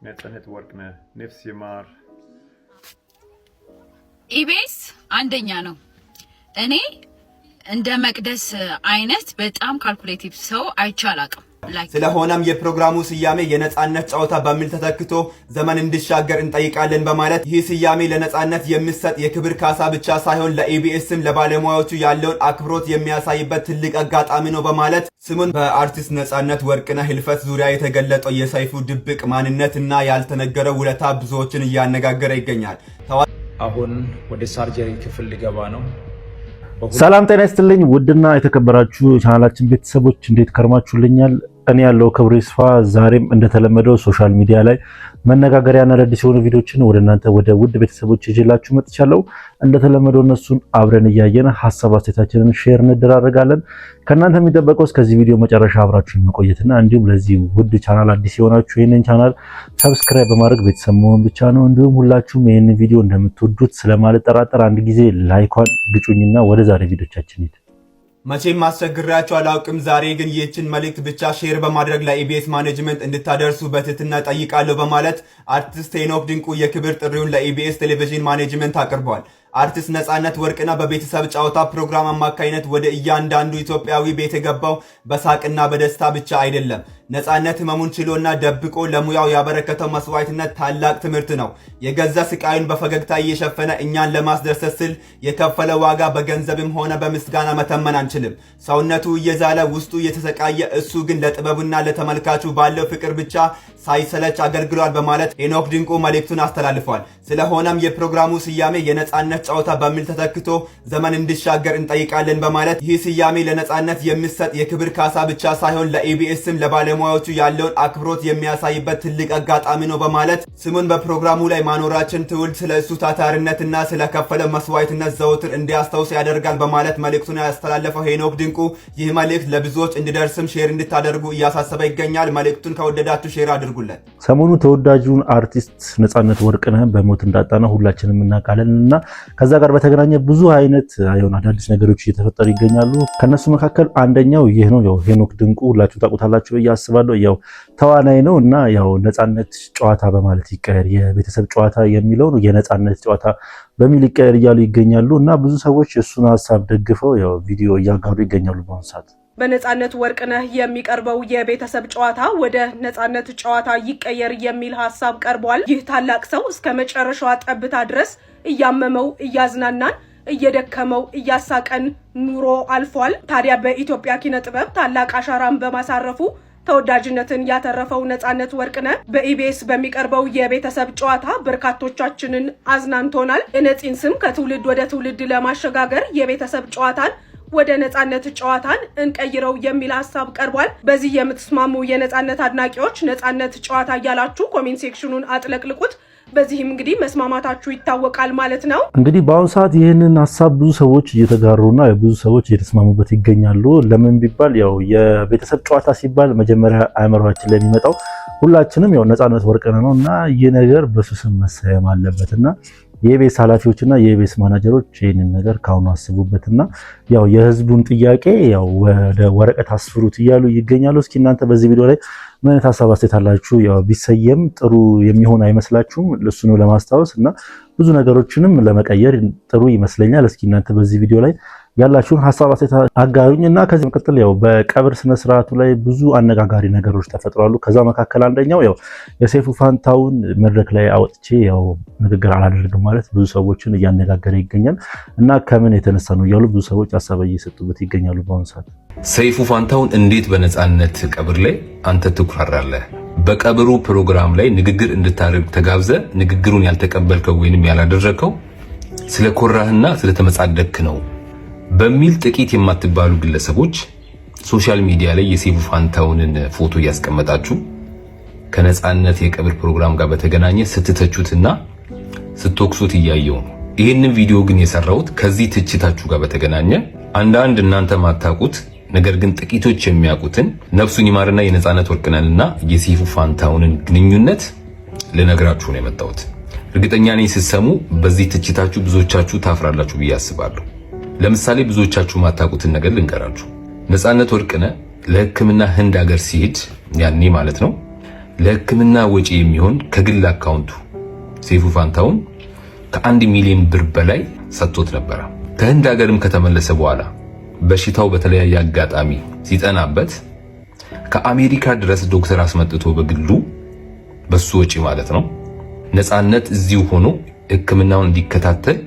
ነፃነት ወርቅነህ ነፍስ ይማር። ኢቢኤስ አንደኛ ነው። እኔ እንደ መቅደስ አይነት በጣም ካልኩሌቲቭ ሰው አይቻላቅም። ስለሆነም የፕሮግራሙ ስያሜ የነፃነት ጨዋታ በሚል ተተክቶ ዘመን እንዲሻገር እንጠይቃለን በማለት ይህ ስያሜ ለነፃነት የሚሰጥ የክብር ካሳ ብቻ ሳይሆን ለኢቢኤስም ለባለሙያዎቹ ያለውን አክብሮት የሚያሳይበት ትልቅ አጋጣሚ ነው በማለት ስሙን በአርቲስት ነፃነት ወርቅነህ ህልፈት ዙሪያ የተገለጠው የሰይፉ ድብቅ ማንነትና ያልተነገረው ውለታ ብዙዎችን እያነጋገረ ይገኛል። አሁን ወደ ሰርጀሪ ክፍል ሊገባ ነው። ሰላም ጤና ይስጥልኝ ውድና የተከበራችሁ ቻናላችን ቤተሰቦች እንዴት ከርማችሁልኛል? እኔ ያለው ክብሩ ይስፋ ዛሬም እንደተለመደው ሶሻል ሚዲያ ላይ መነጋገሪያና አዳዲስ የሆኑ ቪዲዮችን ወደ እናንተ ወደ ውድ ቤተሰቦች ይዤላችሁ መጥቻለሁ። እንደተለመደው እነሱን አብረን እያየን ሐሳብ አስተያየታችንን ሼር እንደራረጋለን። ከእናንተ የሚጠበቀው እስከዚህ ቪዲዮ መጨረሻ አብራችሁ መቆየትና እንዲሁም ለዚህ ውድ ቻናል አዲስ የሆናችሁ ይሄንን ቻናል ሰብስክራይብ በማድረግ ቤተሰብ መሆን ብቻ ነው። እንዲሁም ሁላችሁም ይሄንን ቪዲዮ እንደምትወዱት ስለማልጠራጠር አንድ ጊዜ ላይኳን ግጩኝና ወደ ዛሬ ቪዲዮቻችን ሂድ። መቼም ማስቸግራችሁ አላውቅም። ዛሬ ግን ይህችን መልእክት ብቻ ሼር በማድረግ ለኢቢኤስ ማኔጅመንት እንድታደርሱ በትህትና ጠይቃለሁ በማለት አርቲስት ሄኖክ ድንቁ የክብር ጥሪውን ለኢቢኤስ ቴሌቪዥን ማኔጅመንት አቅርቧል። አርቲስት ነፃነት ወርቅነህ በቤተሰብ ጨዋታ ፕሮግራም አማካይነት ወደ እያንዳንዱ ኢትዮጵያዊ ቤት የገባው በሳቅና በደስታ ብቻ አይደለም። ነፃነት ህመሙን ችሎና ደብቆ ለሙያው ያበረከተው መስዋዕትነት ታላቅ ትምህርት ነው። የገዛ ስቃዩን በፈገግታ እየሸፈነ እኛን ለማስደሰት ስል የከፈለ ዋጋ በገንዘብም ሆነ በምስጋና መተመን አንችልም። ሰውነቱ እየዛለ ውስጡ እየተሰቃየ እሱ ግን ለጥበቡና ለተመልካቹ ባለው ፍቅር ብቻ ሳይሰለች አገልግሏል በማለት ሄኖክ ድንቁ መልእክቱን አስተላልፏል። ስለሆነም የፕሮግራሙ ስያሜ የነፃነት ጨዋታ በሚል ተተክቶ ዘመን እንዲሻገር እንጠይቃለን በማለት ይህ ስያሜ ለነፃነት የሚሰጥ የክብር ካሳ ብቻ ሳይሆን ለኢቢኤስም ለባለሙያዎቹ ያለውን አክብሮት የሚያሳይበት ትልቅ አጋጣሚ ነው በማለት ስሙን በፕሮግራሙ ላይ ማኖራችን ትውልድ ስለ እሱ ታታሪነትና ስለከፈለ መስዋዕትነት ዘወትር እንዲያስታውስ ያደርጋል በማለት መልእክቱን ያስተላለፈው ሄኖክ ድንቁ ይህ መልእክት ለብዙዎች እንዲደርስም ሼር እንድታደርጉ እያሳሰበ ይገኛል። መልእክቱን ከወደዳችሁ ሼር አድርጉለት። ሰሞኑ ተወዳጁን አርቲስት ነፃነት ወርቅነህ በሞት እንዳጣና ሁላችንም እናውቃለንና ከዛ ጋር በተገናኘ ብዙ አይነት አዳዲስ ነገሮች እየተፈጠሩ ይገኛሉ። ከነሱ መካከል አንደኛው ይህ ነው። ሄኖክ ድንቁ ሁላችሁ ታውቁታላችሁ ብዬ አስባለሁ። ተዋናይ ነው እና ነፃነት ጨዋታ በማለት ይቀየር፣ የቤተሰብ ጨዋታ የሚለው የነፃነት ጨዋታ በሚል ይቀየር እያሉ ይገኛሉ እና ብዙ ሰዎች እሱን ሐሳብ ደግፈው ቪዲዮ እያጋሩ ይገኛሉ። በአሁኑ ሰዓት በነፃነት ወርቅነህ የሚቀርበው የቤተሰብ ጨዋታ ወደ ነፃነት ጨዋታ ይቀየር የሚል ሐሳብ ቀርቧል። ይህ ታላቅ ሰው እስከ መጨረሻዋ ጠብታ ድረስ እያመመው እያዝናናን እየደከመው እያሳቀን ኑሮ አልፏል። ታዲያ በኢትዮጵያ ኪነ ጥበብ ታላቅ አሻራን በማሳረፉ ተወዳጅነትን ያተረፈው ነፃነት ወርቅነህ በኢቢኤስ በሚቀርበው የቤተሰብ ጨዋታ በርካቶቻችንን አዝናንቶናል። የነፂን ስም ከትውልድ ወደ ትውልድ ለማሸጋገር የቤተሰብ ጨዋታን ወደ ነፃነት ጨዋታን እንቀይረው የሚል ሐሳብ ቀርቧል። በዚህ የምትስማሙ የነፃነት አድናቂዎች ነፃነት ጨዋታ እያላችሁ ኮሜንት ሴክሽኑን አጥለቅልቁት። በዚህም እንግዲህ መስማማታችሁ ይታወቃል ማለት ነው። እንግዲህ በአሁኑ ሰዓት ይህንን ሐሳብ ብዙ ሰዎች እየተጋሩና ብዙ ሰዎች እየተስማሙበት ይገኛሉ። ለምን ቢባል የቤተሰብ ጨዋታ ሲባል መጀመሪያ አእምሮአችን ላይ የሚመጣው ሁላችንም ነፃነት ወርቅነህ ነው እና ይህ ነገር በሱ ስም መሰየም አለበትና የኢቢኤስ ኃላፊዎችና የኢቢኤስ ማናጀሮች ይህንን ነገር ካሁኑ አስቡበትና የህዝቡን ጥያቄ ወደ ወረቀት አስፍሩት እያሉ ይገኛሉ። እስኪ እናንተ በዚህ ቪዲዮ ላይ ምን አይነት ሐሳብ አስተያየት አላችሁ? ቢሰየም ጥሩ የሚሆን አይመስላችሁም? ለሱ ነው ለማስታወስ እና ብዙ ነገሮችንም ለመቀየር ጥሩ ይመስለኛል። እስኪ እናንተ በዚህ ቪዲዮ ላይ ያላችሁን ሐሳብ አስተያየት አጋሩኝ እና ከዚህ መቀጠል በቀብር ስነ ስርዓቱ ላይ ብዙ አነጋጋሪ ነገሮች ተፈጥሯሉ። ከዛ መካከል አንደኛው የሰይፉ ፋንታውን መድረክ ላይ አወጥቼ ንግግር አላደርግም ማለት ብዙ ሰዎችን እያነጋገረ ይገኛል እና ከምን የተነሳ ነው እያሉ ብዙ ሰዎች ሐሳብ እየሰጡበት ይገኛሉ። በአሁኑ ሰዓት ሰይፉ ፋንታውን እንዴት በነፃነት ቀብር ላይ አንተ ትኩራራለህ? በቀብሩ ፕሮግራም ላይ ንግግር እንድታደርግ ተጋብዘ ንግግሩን ያልተቀበልከው ወይንም ያላደረከው ስለኮራህና ስለተመጻደቅክ ነው በሚል ጥቂት የማትባሉ ግለሰቦች ሶሻል ሚዲያ ላይ የሰይፉ ፋንታውንን ፎቶ እያስቀመጣችሁ ከነፃነት የቀብር ፕሮግራም ጋር በተገናኘ ስትተቹትና ስትወቅሱት እያየው ነው። ይህንን ቪዲዮ ግን የሰራሁት ከዚህ ትችታችሁ ጋር በተገናኘ አንዳንድ እናንተ ማታውቁት ነገር ግን ጥቂቶች የሚያውቁትን ነፍሱን ይማርና የነፃነት ወርቅነህንና የሰይፉ ፋንታውንን ግንኙነት ልነግራችሁ ነው የመጣሁት። እርግጠኛ ነኝ ስትሰሙ በዚህ ትችታችሁ ብዙዎቻችሁ ታፍራላችሁ ብዬ አስባለሁ። ለምሳሌ ብዙዎቻችሁ ማታውቁትን ነገር ልንገራችሁ። ነፃነት ወርቅነህ ለሕክምና ህንድ ሀገር ሲሄድ ያኔ ማለት ነው ለሕክምና ወጪ የሚሆን ከግል አካውንቱ ሰይፉ ፋንታሁን ከ1 ሚሊዮን ብር በላይ ሰጥቶት ነበር። ከህንድ ሀገርም ከተመለሰ በኋላ በሽታው በተለያየ አጋጣሚ ሲጠናበት ከአሜሪካ ድረስ ዶክተር አስመጥቶ በግሉ በሱ ወጪ ማለት ነው ነፃነት እዚሁ ሆኖ ሕክምናውን እንዲከታተል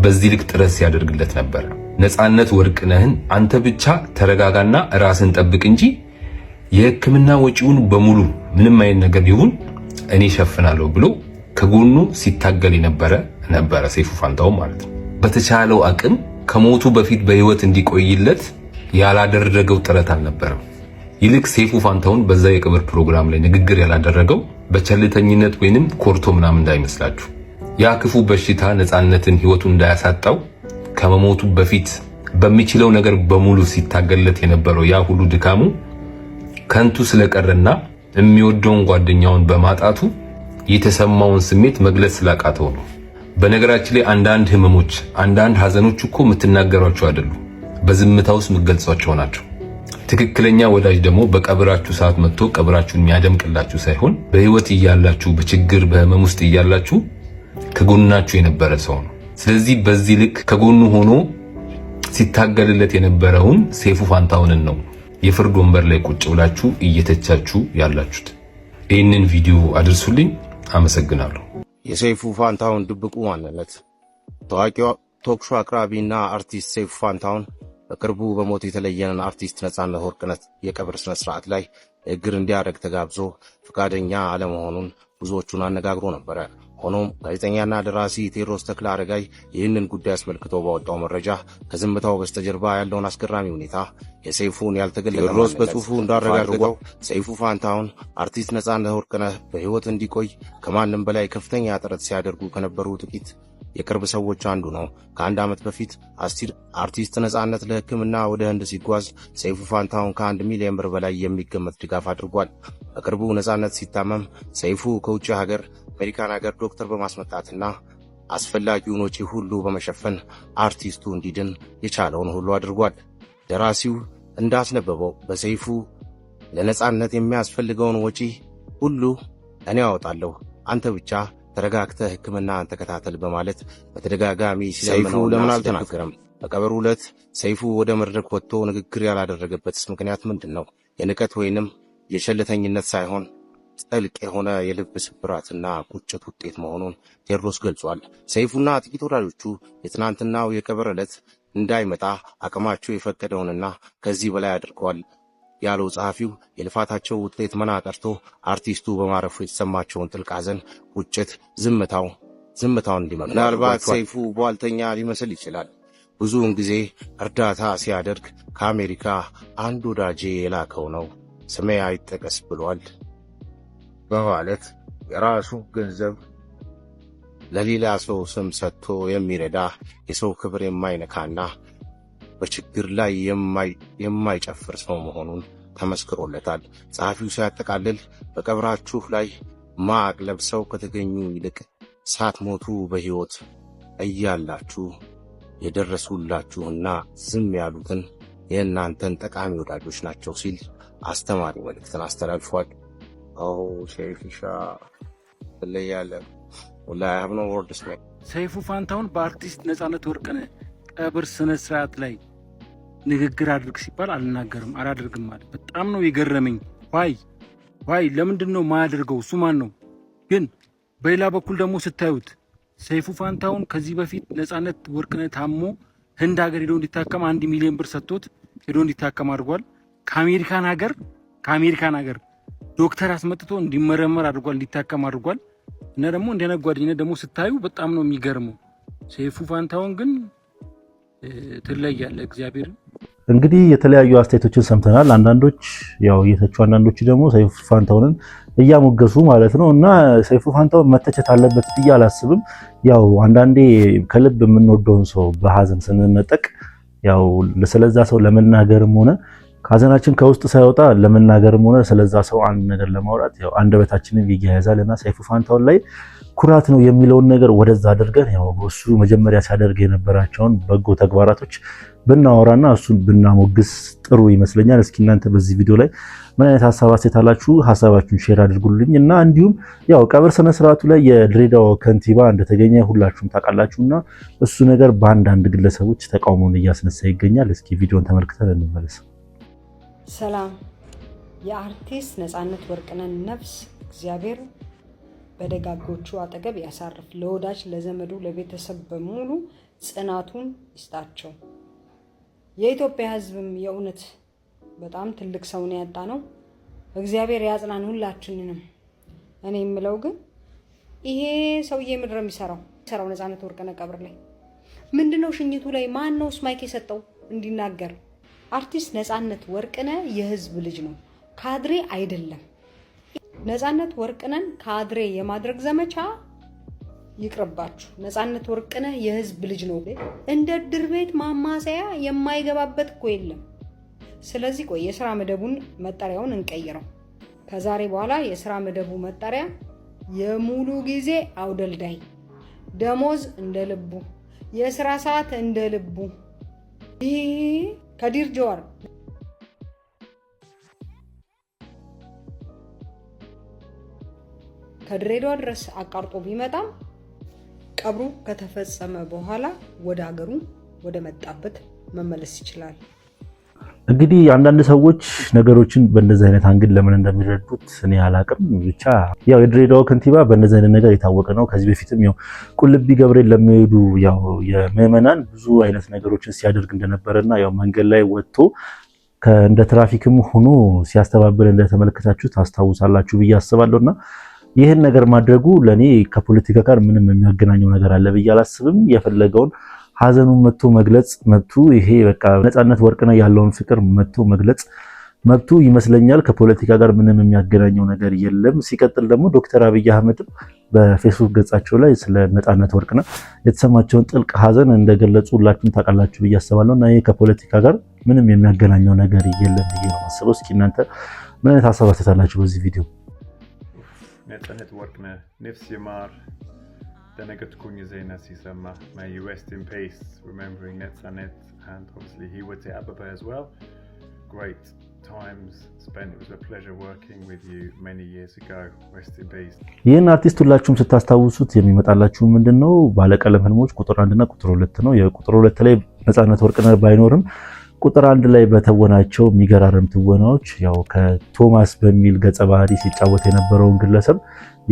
በዚህ ልክ ጥረት ሲያደርግለት ነበር። ነፃነት ወርቅነህን አንተ ብቻ ተረጋጋና ራስን ጠብቅ እንጂ የሕክምና ወጪውን በሙሉ ምንም አይነት ነገር ይሁን እኔ ሸፍናለሁ ብሎ ከጎኑ ሲታገል ነበረ ሰይፉ ፋንታሁን ማለት ነው። በተቻለው አቅም ከሞቱ በፊት በህይወት እንዲቆይለት ያላደረገው ጥረት አልነበረም። ይልቅ ሰይፉ ፋንታሁን በዛ የቀብር ፕሮግራም ላይ ንግግር ያላደረገው በቸልተኝነት ወይንም ኮርቶ ምናምን እንዳይመስላችሁ። ያ ክፉ በሽታ ነፃነትን ህይወቱን እንዳያሳጣው ከመሞቱ በፊት በሚችለው ነገር በሙሉ ሲታገልለት የነበረው ያ ሁሉ ድካሙ ከንቱ ስለቀረና የሚወደውን ጓደኛውን በማጣቱ የተሰማውን ስሜት መግለጽ ስላቃተው ነው። በነገራችን ላይ አንዳንድ ህመሞች፣ አንዳንድ ሀዘኖች እኮ የምትናገሯቸው አይደሉም፣ በዝምታ ውስጥ የምትገልጿቸው ናቸው። ትክክለኛ ወዳጅ ደግሞ በቀብራችሁ ሰዓት መጥቶ ቀብራችሁን የሚያደምቅላችሁ ሳይሆን በህይወት እያላችሁ በችግር በህመም ውስጥ እያላችሁ ከጎናችሁ የነበረ ሰው ነው። ስለዚህ በዚህ ልክ ከጎኑ ሆኖ ሲታገልለት የነበረውን ሰይፉ ፋንታሁንን ነው የፍርድ ወንበር ላይ ቁጭ ብላችሁ እየተቻችሁ ያላችሁት። ይህንን ቪዲዮ አድርሱልኝ። አመሰግናለሁ። የሰይፉ ፋንታሁን ድብቁ ማንነት። ታዋቂው ቶክሾ አቅራቢና አርቲስት ሰይፉ ፋንታሁን በቅርቡ በሞት የተለየንን አርቲስት ነፃነት ወርቅነህ የቀብር ስነ ስርዓት ላይ ንግግር እንዲያደርግ ተጋብዞ ፈቃደኛ አለመሆኑን ብዙዎቹን አነጋግሮ ነበረ። ሆኖም ጋዜጠኛና ደራሲ ቴዎድሮስ ተክለአረጋይ ይህንን ጉዳይ አስመልክቶ ባወጣው መረጃ ከዝምታው በስተጀርባ ያለውን አስገራሚ ሁኔታ የሰይፉን ያልተገለጸ ቴዎድሮስ በጽሁፉ እንዳረጋገጠው ሰይፉ ፋንታሁን አርቲስት ነፃነት ወርቅነህ በህይወት እንዲቆይ ከማንም በላይ ከፍተኛ ጥረት ሲያደርጉ ከነበሩ ጥቂት የቅርብ ሰዎች አንዱ ነው። ከአንድ ዓመት በፊት አርቲስት ነፃነት ለሕክምና ወደ ህንድ ሲጓዝ ሰይፉ ፋንታሁን ከ1 ሚሊዮን ብር በላይ የሚገመት ድጋፍ አድርጓል። በቅርቡ ነፃነት ሲታመም ሰይፉ ከውጭ ሀገር አሜሪካን ሀገር ዶክተር በማስመጣትና አስፈላጊውን ወጪ ሁሉ በመሸፈን አርቲስቱ እንዲድን የቻለውን ሁሉ አድርጓል። ደራሲው እንዳስነበበው በሰይፉ ለነፃነት የሚያስፈልገውን ወጪ ሁሉ እኔ አወጣለሁ፣ አንተ ብቻ ተረጋግተህ ሕክምናን ተከታተል በማለት በተደጋጋሚ ሰይፉ ለምን አልተናገረም? በቀብሩ ዕለት ሰይፉ ወደ መድረክ ወጥቶ ንግግር ያላደረገበትስ ምክንያት ምንድን ነው? የንቀት ወይንም የቸልተኝነት ሳይሆን ጥልቅ የሆነ የልብ ስብራትና ቁጭት ውጤት መሆኑን ቴዎድሮስ ገልጿል። ሰይፉና ጥቂት ወዳጆቹ የትናንትናው የቀብር ዕለት እንዳይመጣ አቅማቸው የፈቀደውንና ከዚህ በላይ አድርገዋል ያለው ጸሐፊው የልፋታቸው ውጤት መና ቀርቶ አርቲስቱ በማረፉ የተሰማቸውን ጥልቅ ሐዘን፣ ቁጭት፣ ዝምታውን እንዲመሩ ምናልባት ሰይፉ ቧልተኛ ሊመስል ይችላል። ብዙውን ጊዜ እርዳታ ሲያደርግ ከአሜሪካ አንድ ወዳጄ የላከው ነው፣ ስሜ አይጠቀስ ብሏል በማለት የራሱ ገንዘብ ለሌላ ሰው ስም ሰጥቶ የሚረዳ የሰው ክብር የማይነካና በችግር ላይ የማይጨፍር ሰው መሆኑን ተመስክሮለታል። ጸሐፊው ሲያጠቃልል በቀብራችሁ ላይ ማቅ ለብሰው ከተገኙ ይልቅ ሳትሞቱ በሕይወት እያላችሁ የደረሱላችሁና ዝም ያሉትን የእናንተን ጠቃሚ ወዳጆች ናቸው ሲል አስተማሪ መልእክትን አስተላልፏል። ሰይፉሻ ለያለ ወላሂ ሀብ ነው ወርድስ ነው። ሰይፉ ፋንታሁን በአርቲስት ነፃነት ወርቅነህ ቀብር ስነ ስርዓት ላይ ንግግር አድርግ ሲባል አልናገርም አላደርግም ማለት በጣም ነው የገረመኝ። ዋይ ለምንድን ነው ማያደርገው? እሱ ማን ነው? ግን በሌላ በኩል ደግሞ ስታዩት ሰይፉ ፋንታሁን ከዚህ በፊት ነፃነት ወርቅነህ ታሞ ህንድ ሀገር ሄዶ እንዲታከም 1 ሚሊዮን ብር ሰጥቶት ሄዶ እንዲታከም አድርጓል። ከአሜሪካን ሀገር ዶክተር አስመጥቶ እንዲመረመር አድርጓል፣ እንዲታከም አድርጓል። እና ደግሞ እንደነጓደኝነት ደግሞ ስታዩ በጣም ነው የሚገርመው። ሰይፉ ፋንታሁን ግን ትለያለ። እግዚአብሔር እንግዲህ የተለያዩ አስተያየቶችን ሰምተናል። አንዳንዶች ያው እየተቹ፣ አንዳንዶች ደግሞ ሰይፉ ፋንታሁንን እያሞገሱ ማለት ነው። እና ሰይፉ ፋንታሁን መተቸት አለበት ብዬ አላስብም። ያው አንዳንዴ ከልብ የምንወደውን ሰው በሀዘን ስንነጠቅ ያው ስለዛ ሰው ለመናገርም ሆነ ሀዘናችን ከውስጥ ሳይወጣ ለመናገርም ሆነ ስለዛ ሰው አንድ ነገር ለማውራት ያው አንደበታችንን ይያያዛልና ሰይፉ ፋንታሁን ላይ ኩራት ነው የሚለውን ነገር ወደዛ አድርገን ያው እሱ መጀመሪያ ሲያደርግ የነበራቸውን በጎ ተግባራቶች ብናወራና እሱን ብናሞግስ ጥሩ ይመስለኛል። እስኪ እናንተ በዚህ ቪዲዮ ላይ ምን አይነት ሐሳብ አስተያየታላችሁ? ሐሳባችሁን ሼር አድርጉልኝ እና እንዲሁም ያው ቀብር ስነ ስርዓቱ ላይ የድሬዳዋ ከንቲባ እንደተገኘ ሁላችሁም ታውቃላችሁና እሱ ነገር በአንዳንድ ግለሰቦች ተቃውሞን እያስነሳ ይገኛል። እስኪ ቪዲዮን ተመልክተን እንመለስ። ሰላም። የአርቲስት ነፃነት ወርቅነህን ነፍስ እግዚአብሔር በደጋጎቹ አጠገብ ያሳርፍ። ለወዳጅ ለዘመዱ ለቤተሰብ በሙሉ ጽናቱን ይስጣቸው። የኢትዮጵያ ሕዝብም የእውነት በጣም ትልቅ ሰው ነው ያጣ ነው። እግዚአብሔር ያጽናን ሁላችንንም። እኔ የምለው ግን ይሄ ሰውዬ ምንድን ነው የሚሰራው? ነፃነት ወርቅነህ ቀብር ላይ ምንድነው? ሽኝቱ ላይ ማን ነው ማይክ የሰጠው እንዲናገር? አርቲስት ነፃነት ወርቅነህ የህዝብ ልጅ ነው፣ ካድሬ አይደለም። ነፃነት ወርቅነህን ካድሬ የማድረግ ዘመቻ ይቅርባችሁ። ነፃነት ወርቅነህ የህዝብ ልጅ ነው። እንደ ድር ቤት ማማሰያ የማይገባበት እኮ የለም። ስለዚህ ቆይ የስራ መደቡን መጠሪያውን እንቀይረው። ከዛሬ በኋላ የስራ መደቡ መጠሪያ የሙሉ ጊዜ አውደልዳይ፣ ደሞዝ እንደ ልቡ፣ የስራ ሰዓት እንደ ልቡ። ይህ ከዲር ጀዋር ከድሬዳዋ ድረስ አቃርጦ ቢመጣም ቀብሩ ከተፈጸመ በኋላ ወደ ሀገሩ ወደ መጣበት መመለስ ይችላል። እንግዲህ አንዳንድ ሰዎች ነገሮችን በእንደዚህ አይነት አንግል ለምን እንደሚረዱት እኔ አላቅም። ብቻ ያው የድሬዳዋ ከንቲባ በእንደዚህ አይነት ነገር የታወቀ ነው። ከዚህ በፊትም ያው ቁልቢ ገብርኤል ለሚሄዱ ያው የምዕመናን ብዙ አይነት ነገሮችን ሲያደርግ እንደነበረና ያው መንገድ ላይ ወጥቶ እንደ ትራፊክም ሆኖ ሲያስተባብል እንደተመለከታችሁ ታስታውሳላችሁ ብዬ አስባለሁና ይህን ነገር ማድረጉ ለኔ ከፖለቲካ ጋር ምንም የሚያገናኘው ነገር አለ ብዬ አላስብም። የፈለገውን ሀዘኑን መጥቶ መግለጽ መብቱ፣ ይሄ በቃ ነፃነት ወርቅነህ ያለውን ፍቅር መጥቶ መግለጽ መብቱ ይመስለኛል። ከፖለቲካ ጋር ምንም የሚያገናኘው ነገር የለም። ሲቀጥል ደግሞ ዶክተር አብይ አህመድም በፌስቡክ ገጻቸው ላይ ስለ ነፃነት ወርቅነህ የተሰማቸውን ጥልቅ ሀዘን እንደገለጹ ሁላችሁም ታውቃላችሁ ብዬ አስባለሁ እና ይሄ ከፖለቲካ ጋር ምንም የሚያገናኘው ነገር የለም ብዬ ነው የማስበው። እስኪ እናንተ ምን አይነት ሀሳብ አስተያየታላችሁ በዚህ ቪዲዮ? ነፃነት ወርቅነህ ነፍስ ይማር። ደነገጥኩኝ ዜና ሲሰማ። May you rest in peace, remembering Netzanet, and obviously he went to Ababa as well. Great times spent. It was a pleasure working with you many years ago. Rest in peace. ይህን አርቲስት ሁላችሁም ስታስታውሱት የሚመጣላችሁ ምንድነው? ባለቀለም ህልሞች ቁጥር 1 እና ቁጥር 2 ነው። የቁጥር 2 ላይ ነፃነት ወርቅነህ ባይኖርም ቁጥር 1 ላይ በተወናቸው የሚገራርም ትወናዎች ያው ከቶማስ በሚል ገጸ ባህሪ ሲጫወት የነበረውን ግለሰብ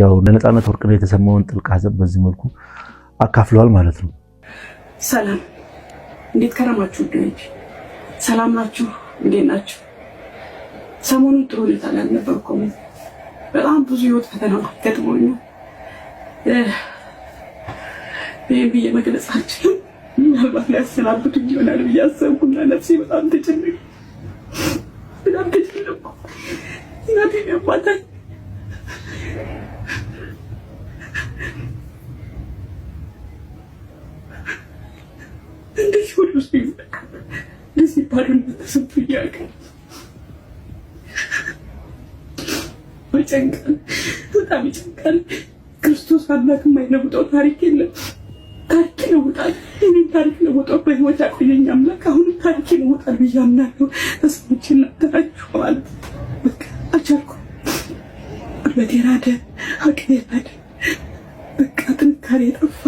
ያው ለነፃነት ወርቅነህ የተሰማውን ጥልቅ ሀዘን በዚህ መልኩ አካፍሏል ማለት ነው። ሰላም፣ እንዴት ከረማችሁ? ልጆች ሰላም ናችሁ? እንዴት ናችሁ? ሰሞኑን ጥሩ ሁኔታ ላይ አልነበርኩም። በጣም ብዙ ህይወት ፈተና ገጥሞኛል። ይህን ብዬ መግለጽ አልችልም። ምናልባት ሊያሰናብቱኝ ይሆናል ብዬ አሰብኩና ነፍሴ በጣም ተጨነቀ። እናቴ ያባታኝ እንደዚህ ሁሉ ሲዘካ እንደዚህ ባዶነት ተሰምቶኝ ያውቃል። ይጨንቃል፣ በጣም ይጨንቃል። ክርስቶስ አምላክ የማይለውጠው ታሪክ የለም። ታሪክ ይለውጣል። እኔም ታሪክ ለውጠው በህይወት ያቆየኝ አምላክ አሁንም ታሪክ ይለውጣል ብዬ አምናለሁ። ተስፋዎች እናተራችሁ ማለት በቃ አልቻልኩም። ጉልበቴ ራደ፣ አቅሜ ራደ፣ በቃ ጥንካሬ ጠፋ።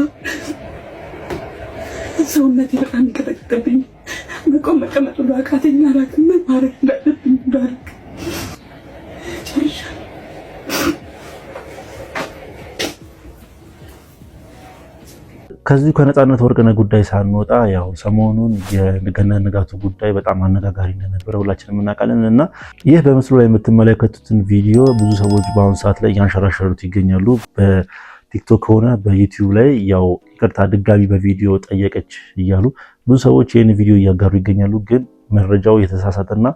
ሰውነቴ በጣም ይቀጠቅጥብኝ። መቆም መቀመጥ ሁሉ አቃተኝ። አላውቅም ምን ማድረግ እንዳለብኝ እንዳደርግ ጨርሻለሁ። ከዚህ ከነፃነት ወርቅነህ ጉዳይ ሳንወጣ ያው ሰሞኑን የገነት ንጋቱ ጉዳይ በጣም አነጋጋሪ እንደነበረ ሁላችንም እናውቃለን እና ይህ በምስሉ ላይ የምትመለከቱትን ቪዲዮ ብዙ ሰዎች በአሁኑ ሰዓት ላይ ያንሸራሸሩት ይገኛሉ። በቲክቶክ ሆነ በዩቲዩብ ላይ ያው ይቅርታ ድጋሚ በቪዲዮ ጠየቀች እያሉ ብዙ ሰዎች ይህን ቪዲዮ እያጋሩ ይገኛሉ። ግን መረጃው የተሳሳተና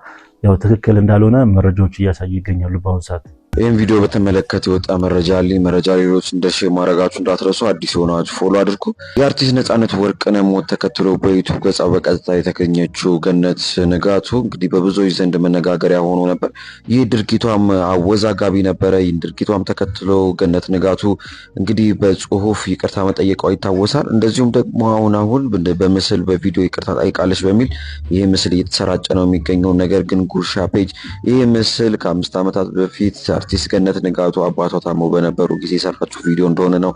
ያው ትክክል እንዳልሆነ መረጃዎች እያሳዩ ይገኛሉ በአሁኑ ሰዓት። ይህን ቪዲዮ በተመለከተ የወጣ መረጃ አለኝ። መረጃ ሌሎች እንደሼር ማድረጋችሁ እንዳትረሱ። አዲስ የሆናችሁ ፎሎ አድርጉ። የአርቲስት ነጻነት ወርቅነህ ሞት ተከትሎ በዩቲዩብ ገጻ በቀጥታ የተገኘችው ገነት ንጋቱ እንግዲህ በብዙዎች ዘንድ መነጋገሪያ ሆኖ ነበር። ይህ ድርጊቷም አወዛጋቢ ነበረ። ይህን ድርጊቷም ተከትሎ ገነት ንጋቱ እንግዲህ በጽሁፍ ይቅርታ መጠየቋ ይታወሳል። እንደዚሁም ደግሞ አሁን በምስል በቪዲዮ ይቅርታ ጠይቃለች በሚል ይህ ምስል እየተሰራጨ ነው የሚገኘው። ነገር ግን ጉርሻ ፔጅ ይህ ምስል ከ5 ዓመታት በፊት አርቲስት ገነት ንጋቱ አባቷ ታመው በነበሩ ጊዜ የሰራችው ቪዲዮ እንደሆነ ነው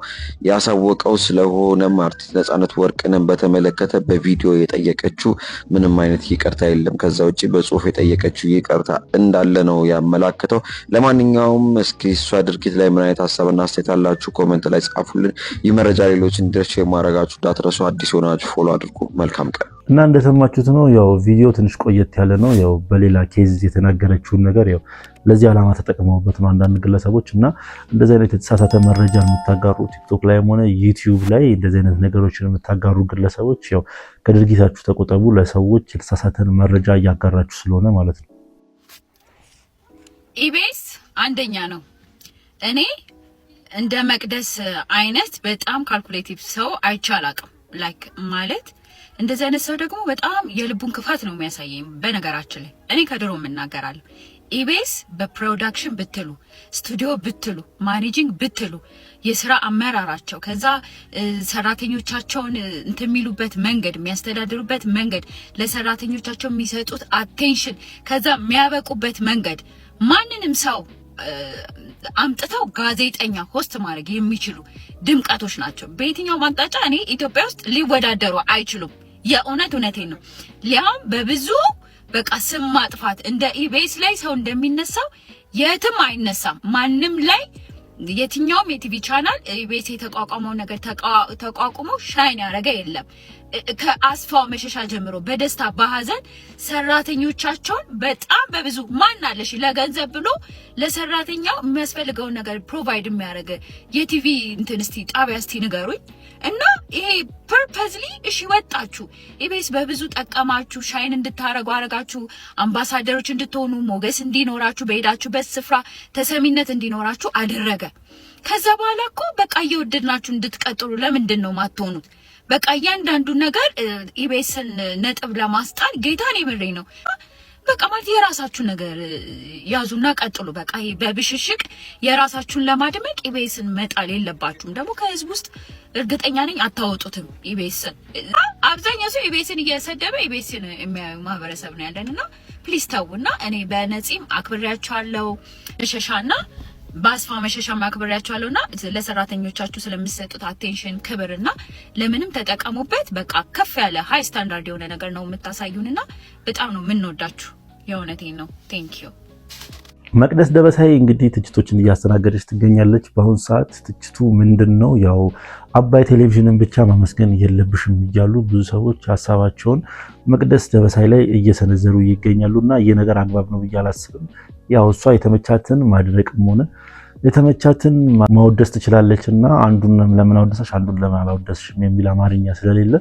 ያሳወቀው። ስለሆነም አርቲስት ነጻነት ወርቅነህን በተመለከተ በቪዲዮ የጠየቀችው ምንም አይነት ይቅርታ የለም። ከዛ ውጪ በጽሁፍ የጠየቀችው ይቅርታ እንዳለ ነው ያመላክተው። ለማንኛውም እስኪ እሷ ድርጊት ላይ ምን አይነት ሀሳብና አስተያየት አላችሁ ኮሜንት ላይ ጻፉልን። ይህ መረጃ ሌሎች እንዲደርሱ የማድረጋችሁ እንዳትረሱ። አዲስ ሆናችሁ ፎሎ አድርጉ። መልካም ቀን። እና እንደሰማችሁት ነው ያው ቪዲዮ ትንሽ ቆየት ያለ ነው። ያው በሌላ ኬዝ የተናገረችውን ነገር ያው ለዚህ ዓላማ ተጠቅመውበት ነው አንዳንድ ግለሰቦች። እና እንደዚህ አይነት የተሳሳተ መረጃ የምታጋሩ ቲክቶክ ላይም ሆነ ዩቲዩብ ላይ እንደዚህ አይነት ነገሮችን የምታጋሩ ግለሰቦች ያው ከድርጊታችሁ ተቆጠቡ። ለሰዎች የተሳሳተን መረጃ እያጋራችሁ ስለሆነ ማለት ነው። ኢቢኤስ አንደኛ ነው። እኔ እንደ መቅደስ አይነት በጣም ካልኩሌቲቭ ሰው አይቻላቅም። ላይክ ማለት እንደዚህ አይነት ሰው ደግሞ በጣም የልቡን ክፋት ነው የሚያሳየኝ። በነገራችን ላይ እኔ ከድሮ እናገራለሁ። ኢቢኤስ በፕሮዳክሽን ብትሉ፣ ስቱዲዮ ብትሉ፣ ማኔጂንግ ብትሉ፣ የስራ አመራራቸው ከዛ ሰራተኞቻቸውን እንትን የሚሉበት መንገድ፣ የሚያስተዳድሩበት መንገድ፣ ለሰራተኞቻቸው የሚሰጡት አቴንሽን፣ ከዛ የሚያበቁበት መንገድ ማንንም ሰው አምጥተው ጋዜጠኛ ሆስት ማድረግ የሚችሉ ድምቀቶች ናቸው። በየትኛው አቅጣጫ እኔ ኢትዮጵያ ውስጥ ሊወዳደሩ አይችሉም። እውነቴን ነው። ሊያውም በብዙ በቃ ስም ማጥፋት እንደ ኢቢኤስ ላይ ሰው እንደሚነሳው የትም አይነሳም። ማንም ላይ የትኛውም የቲቪ ቻናል ኢቢኤስ የተቋቋመው ነገር ተቋቁሞ ሻይን ያደረገ የለም። ከአስፋው መሸሻ ጀምሮ በደስታ በሀዘን ሰራተኞቻቸውን በጣም በብዙ ማን አለሽ ለገንዘብ ብሎ ለሰራተኛው የሚያስፈልገውን ነገር ፕሮቫይድ የሚያደርግ የቲቪ እንትን እስቲ ጣቢያ እስቲ ንገሩኝ። እና ይሄ ፐርፐዝሊ እሺ ወጣችሁ ኢቢኤስ በብዙ ጠቀማችሁ፣ ሻይን እንድታረጉ አረጋችሁ፣ አምባሳደሮች እንድትሆኑ፣ ሞገስ እንዲኖራችሁ፣ በሄዳችሁበት ስፍራ ተሰሚነት እንዲኖራችሁ አደረገ። ከዛ በኋላ እኮ በቃ እየወደድናችሁ እንድትቀጥሉ ለምንድን ነው ማትሆኑት? በቃ እያንዳንዱ ነገር ኢቢኤስን ነጥብ ለማስጣል ጌታን የምሬኝ ነው። በቃ ማለት የራሳችሁ ነገር ያዙና ቀጥሉ። በቃ በብሽሽቅ የራሳችሁን ለማድመቅ ኢቢኤስን መጣል የለባችሁም። ደግሞ ከህዝብ ውስጥ እርግጠኛ ነኝ አታወጡትም ኢቢኤስን። አብዛኛው ሰው ኢቢኤስን እየሰደበ ኢቢኤስን የሚያዩ ማህበረሰብ ነው ያለንና ፕሊዝ ተውና። እኔ በነፂም አክብሬያቸዋለሁ መሸሻና በአስፋ መሸሻ ማክበሪያቸዋለሁና ለሰራተኞቻችሁ ስለሚሰጡት አቴንሽን ክብርና ለምንም ተጠቀሙበት። በቃ ከፍ ያለ ሃይ ስታንዳርድ የሆነ ነገር ነው የምታሳዩንና በጣም ነው የምንወዳችሁ። የእውነቴን ነው። ቴንክ ዩ። መቅደስ ደበሳይ እንግዲህ ትችቶችን እያስተናገደች ትገኛለች። በአሁኑ ሰዓት ትችቱ ምንድን ነው? ያው አባይ ቴሌቪዥንን ብቻ ማመስገን የለብሽም እያሉ ብዙ ሰዎች ሀሳባቸውን መቅደስ ደበሳይ ላይ እየሰነዘሩ ይገኛሉና ይህ ነገር አግባብ ነው ብዬ አላስብም። ያው እሷ የተመቻትን ማድነቅም ሆነ የተመቻትን ማወደስ ትችላለች እና አንዱን ለምን አወደሰሽ አንዱን ለምን አላወደስሽም የሚል አማርኛ ስለሌለ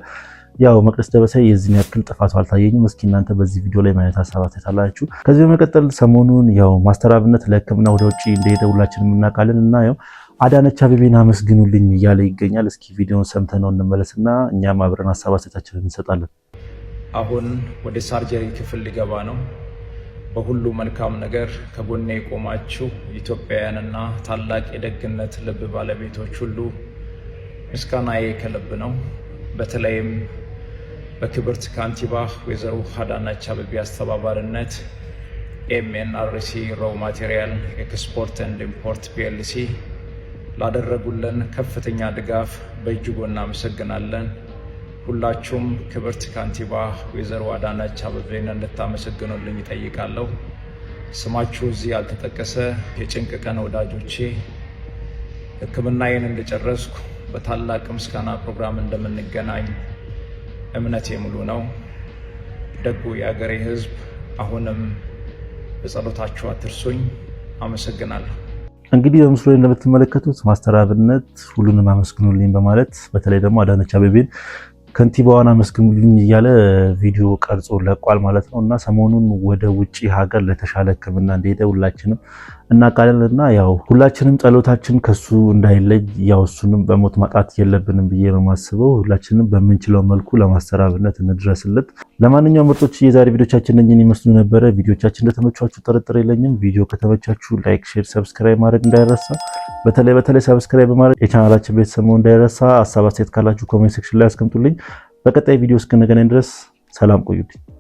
ያው መቅደስ ደበሳይ የዚህን ያክል ጥፋቱ አልታየኝም። እስኪ እናንተ በዚህ ቪዲዮ ላይ ማየት ሀሳባት ታላችሁ። ከዚህ በመቀጠል ሰሞኑን ያው ማስተር አብነት ለሕክምና ወደ ውጭ እንደሄደ ሁላችንም እናውቃለን እና ያው አዳነች አቤቤን አመስግኑልኝ እያለ ይገኛል። እስኪ ቪዲዮን ሰምተነው እንመለስና እኛም አብረን ሀሳባችንን እንሰጣለን። አሁን ወደ ሳርጀሪ ክፍል ሊገባ ነው። በሁሉ መልካም ነገር ከጎኔ የቆማችሁ ኢትዮጵያውያንና ታላቅ የደግነት ልብ ባለቤቶች ሁሉ ምስጋናዬ ከልብ ነው። በተለይም በክብርት ካንቲባ ወይዘሮ አዳነች አቤቤ አስተባባሪነት ኤምኤንአርሲ ሮው ማቴሪያል ኤክስፖርት ኤንድ ኢምፖርት ፒኤልሲ ላደረጉልን ከፍተኛ ድጋፍ በእጅጉ እናመሰግናለን። ሁላችሁም ክብርት ካንቲባ ወይዘሮ አዳነች አቤቤን እንድታመሰግኑልኝ ይጠይቃለሁ። ስማችሁ እዚህ ያልተጠቀሰ የጭንቅ ቀን ወዳጆቼ ሕክምናዬን እንደጨረስኩ በታላቅ ምስጋና ፕሮግራም እንደምንገናኝ እምነቴ ሙሉ ነው። ደጉ የአገሬ ሕዝብ አሁንም በጸሎታችሁ አትርሱኝ። አመሰግናለሁ። እንግዲህ በምስሉ ላይ እንደምትመለከቱት ማስተር አብነት ሁሉንም አመስግኑልኝ በማለት በተለይ ደግሞ አዳነች አቤቤን ከንቲባዋን አመስግኑልኝ እያለ ቪዲዮ ቀርጾ ለቋል ማለት ነው። እና ሰሞኑን ወደ ውጪ ሀገር ለተሻለ ሕክምና እንደሄደ ሁላችንም እናቃለልና ያው ሁላችንም ጸሎታችን ከሱ እንዳይለይ ያው እሱንም በሞት ማጣት የለብንም ብዬ ነው ማስበው። ሁላችንም በምንችለው መልኩ ለማስተራብነት እንድረስለት። ለማንኛውም ምርጦች የዛሬ ቪዲዮቻችን እነኚህን ይመስሉ ነበረ። ቪዲዮቻችን እንደተመቻችሁ ጥርጥር የለኝም። ቪዲዮ ከተመቻችሁ ላይክ፣ ሼር፣ ሰብስክራይብ ማድረግ እንዳይረሳ። በተለይ ሰብስክራይብ በማድረግ የቻናላችን ቤተሰብ መሆን እንዳይረሳ። ሐሳብ አስተያየት ካላችሁ ኮሜንት ሴክሽን ላይ አስቀምጡልኝ። በቀጣይ ቪዲዮ እስክንገናኝ ድረስ ሰላም ቆዩልኝ።